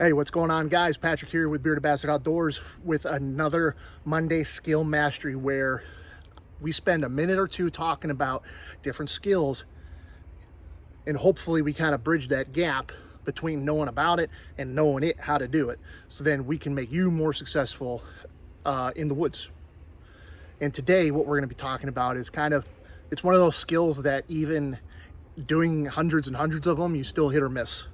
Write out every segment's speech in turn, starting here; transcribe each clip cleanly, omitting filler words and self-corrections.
Hey, what's going on, guys? Patrick here with Bearded Bastard Outdoors with another Monday skill mastery, where we spend a minute or two talking about different skills, and hopefully we kind of bridge that gap between knowing about it and knowing how to do it, so then we can make you more successful in the woods. And today what we're going to be talking about is it's one of those skills that even doing hundreds and hundreds of them, you still hit or miss.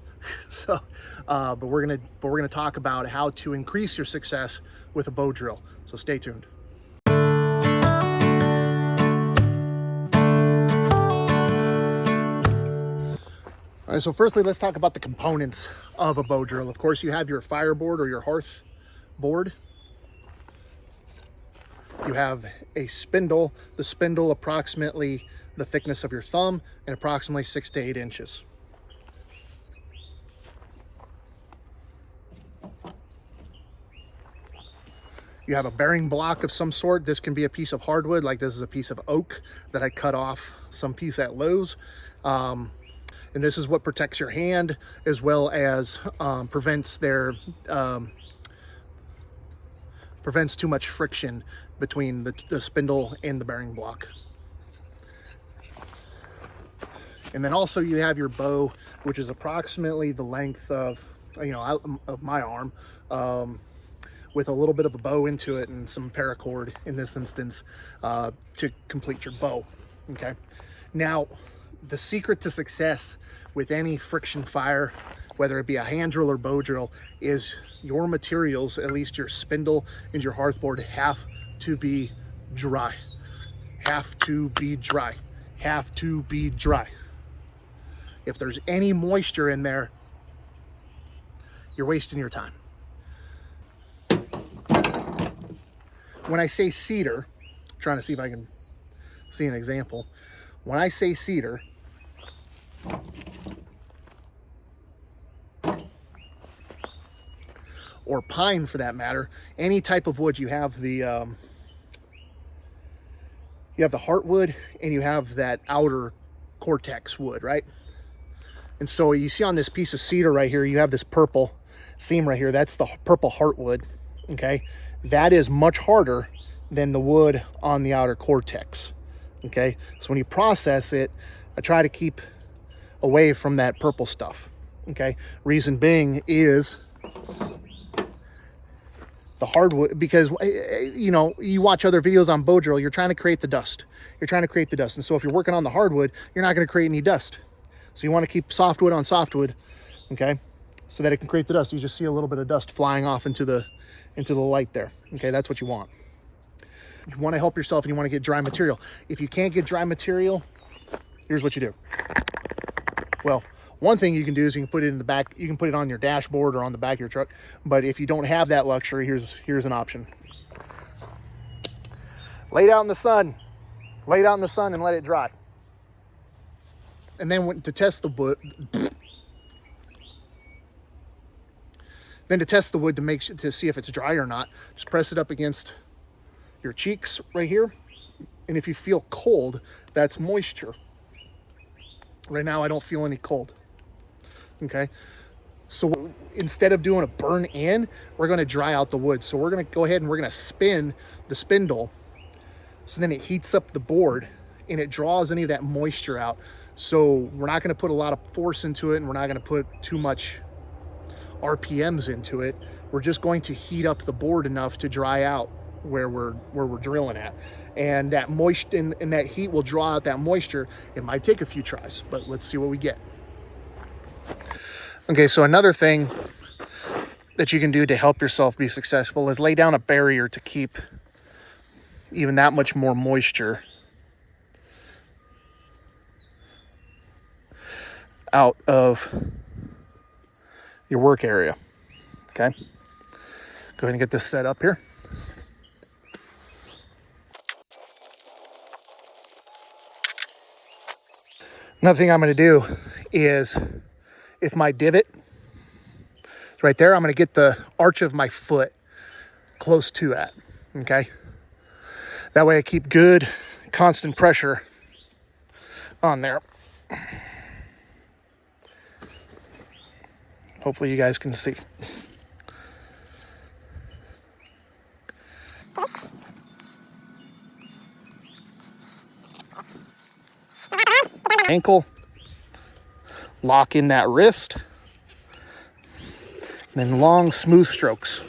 So but we're gonna talk about how to increase your success with a bow drill, so stay tuned. All right, so firstly, let's talk about the components of a bow drill. Of course, you have your fireboard or your hearth board. You have a spindle, the spindle approximately the thickness of your thumb and approximately 6 to 8 inches. You have a bearing block of some sort. This can be a piece of hardwood, like this is a piece of oak that I cut off some piece at Lowe's. And this is what protects your hand, as well as prevents too much friction between the spindle and the bearing block. And then also you have your bow, which is approximately the length of, of my arm, with a little bit of a bow into it and some paracord in this instance to complete your bow. Okay, now the secret to success with any friction fire, whether it be a hand drill or bow drill, is your materials, at least your spindle and your hearthboard, have to be dry. Have to be dry. Have to be dry. If there's any moisture in there, you're wasting your time. When I say cedar, I'm trying to see if I can see an example. When I say cedar, or pine for that matter, any type of wood, you have the heartwood and you have that outer cortex wood, right? And so you see on this piece of cedar right here, you have this purple seam right here. That's the purple heartwood. Okay, that is much harder than the wood on the outer cortex. Okay, so when you process it, I try to keep away from that purple stuff. Okay, reason being is the hardwood, because you watch other videos on bow drill, you're trying to create the dust. And so if you're working on the hardwood, you're not going to create any dust. So you want to keep softwood on softwood, okay, so that it can create the dust. You just see a little bit of dust flying off into the light there. Okay, that's what you want. You want to help yourself and you want to get dry material. If you can't get dry material, here's what you do. Well, one thing you can do is you can put it in the back, you can put it on your dashboard or on the back of your truck. But if you don't have that luxury, here's an option. Lay it out in the sun. Lay it out in the sun and let it dry. And then to test the wood, to see if it's dry or not, just press it up against your cheeks right here. And if you feel cold, that's moisture. Right now, I don't feel any cold. Okay. So instead of doing a burn in, we're going to dry out the wood. So we're going to go ahead and we're going to spin the spindle. So then it heats up the board and it draws any of that moisture out. So we're not going to put a lot of force into it, and we're not going to put too much RPMs into it. We're just going to heat up the board enough to dry out where we're drilling at, and that moisture and that heat will draw out that moisture. It might take a few tries, but let's see what we get. Okay, so another thing that you can do to help yourself be successful is lay down a barrier to keep even that much more moisture out of your work area. Okay, go ahead and get this set up here. Another thing I'm going to do is, if my divot is right there, I'm going to get the arch of my foot close to that. Okay, that way I keep good constant pressure on there. Hopefully you guys can see. Ankle, lock in that wrist, and then long, smooth strokes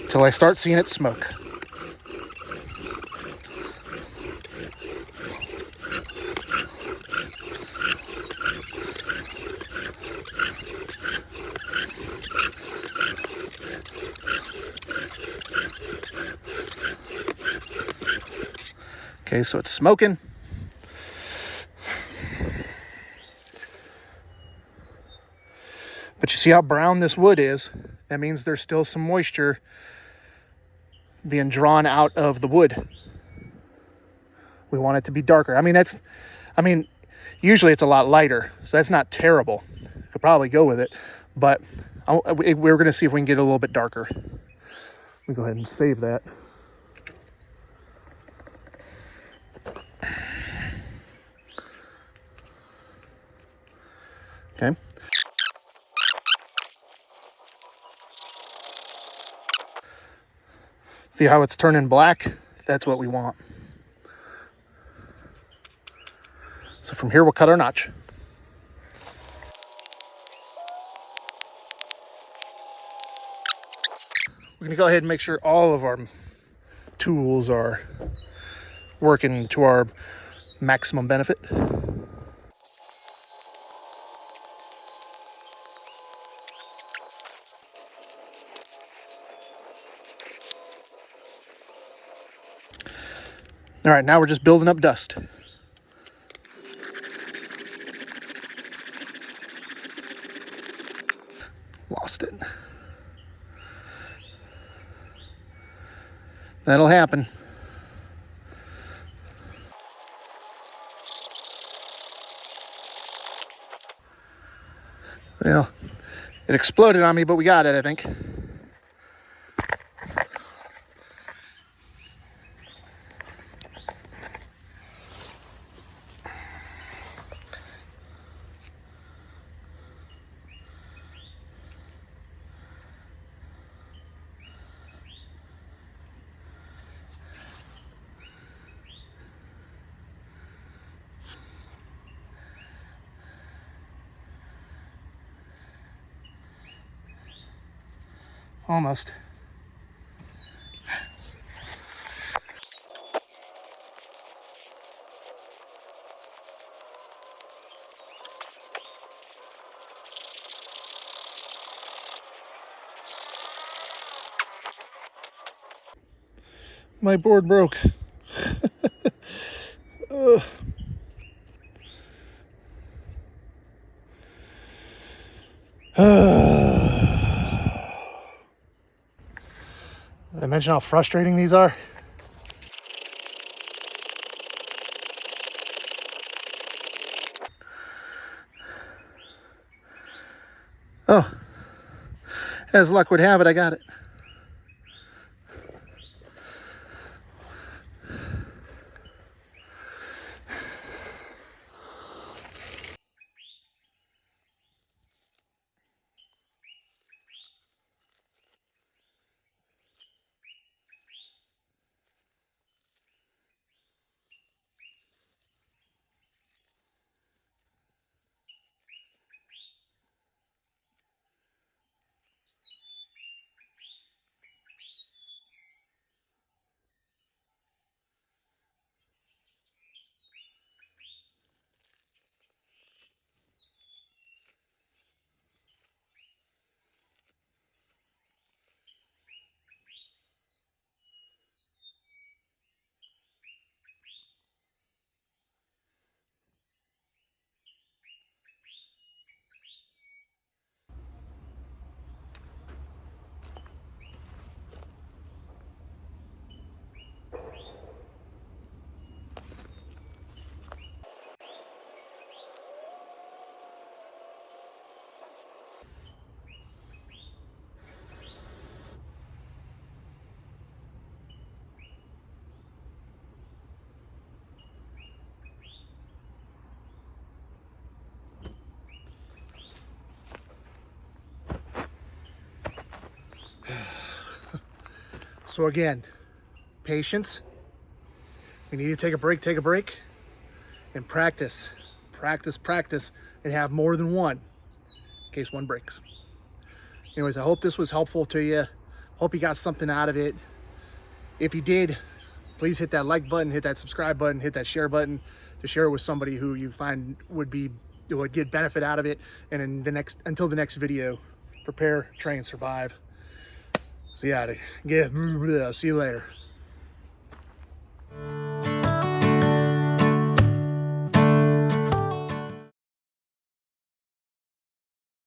until I start seeing it smoke. Okay, so it's smoking. But you see how brown this wood is? That means there's still some moisture being drawn out of the wood. We want it to be darker. I mean, usually it's a lot lighter, so that's not terrible. Could probably go with it, but we're going to see if we can get a little bit darker. Let me go ahead and save that. Okay. See how it's turning black? That's what we want. So from here, we'll cut our notch. We're going to go ahead and make sure all of our tools are working to our maximum benefit. All right, now we're just building up dust. Lost it. That'll happen. Well, it exploded on me, but we got it, I think. Almost. My board broke. Ugh. Did I mention how frustrating these are? Oh, as luck would have it, I got it. So again, patience. We need to take a break, and practice, and have more than one in case one breaks. Anyways, I hope this was helpful to you. Hope you got something out of it. If you did, please hit that like button, hit that subscribe button, hit that share button to share it with somebody who you find would get benefit out of it. And in the until the next video, prepare, train, survive. See you later.